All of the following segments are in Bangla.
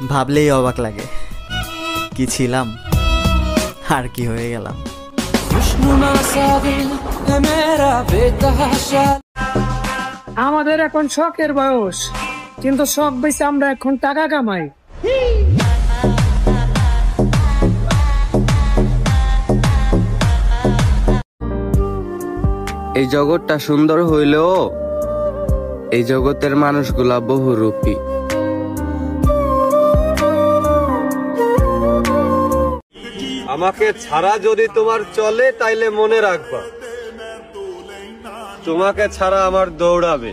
ভাবলেই অবাক লাগে, কি ছিলাম আর কি হয়ে গেলাম। আমাদের এখন শখের বয়স, কিন্তু শখ বেশি আমরা এখন টাকা কামাই। এই জগৎটা সুন্দর হইলেও এই জগতের মানুষগুলা বহুরূপী। আমাকে ছাড়া যদি তোমার চলে তাইলে মনে রাখবা, তোমাকে ছাড়া আমার দৌড়াবে।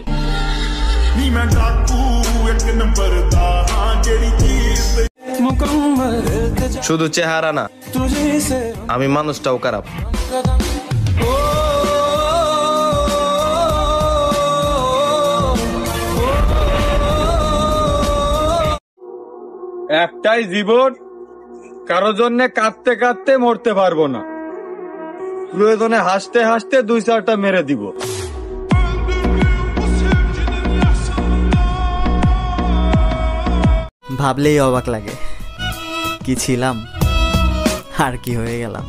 শুধু চেহারা না, আমি মানুষটাও খারাপ। একটাই জীবন, কারো জন্য কাঁদতে কাঁদতে মরতে পারবো না, প্রয়োজনে হাসতে হাসতে 2-4টা মেরে দিব। ভাবলেই অবাক লাগে, কি ছিলাম আর কি হয়ে গেলাম।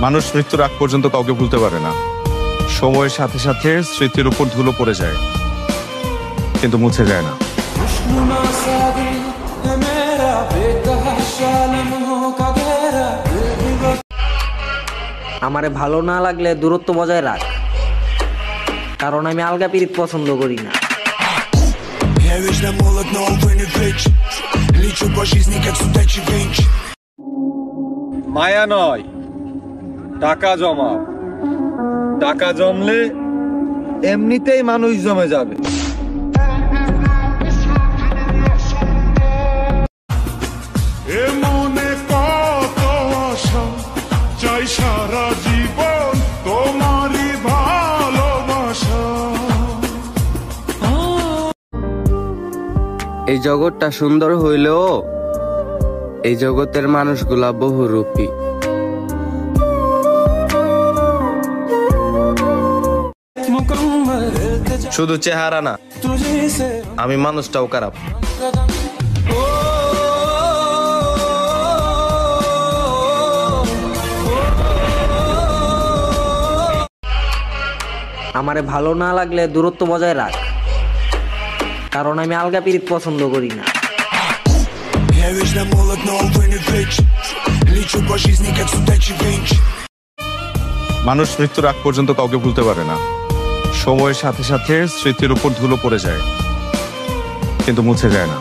মানুষ মৃত্যুর আগ পর্যন্ত কাউকে ভুলতে পারে না। সময়ের সাথে সাথে স্মৃতির উপর ধুলো পড়ে যায়, কিন্তু মুছে যায় না। আমারে ভালো না লাগলে দূরত্ব বজায় রাখ, কারণ আমি আলগা পিরিত পছন্দ করি না। মায়া নয়, টাকা জমাও। টাকা জমলে এমনিতেই মানুষ জমে যাবে। চাই সারা জীবন তোমারই ভালোবাসা। এই জগৎটা সুন্দর হইলেও এই জগতের মানুষগুলা বহুরূপী। শুধু চেহারা না, আমি মানুষটাও খারাপ। আমারে ভালো না লাগলে দূরত্ব বজায় রাখ, কারণ আমি আলগা পিরিত পছন্দ করি না। মানুষ মৃত্যুর আগ পর্যন্ত কাউকে ভুলতে পারে না। সময়ের সাথে সাথে স্মৃতির উপর ধুলো পড়ে যায়, কিন্তু মুছে যায় না।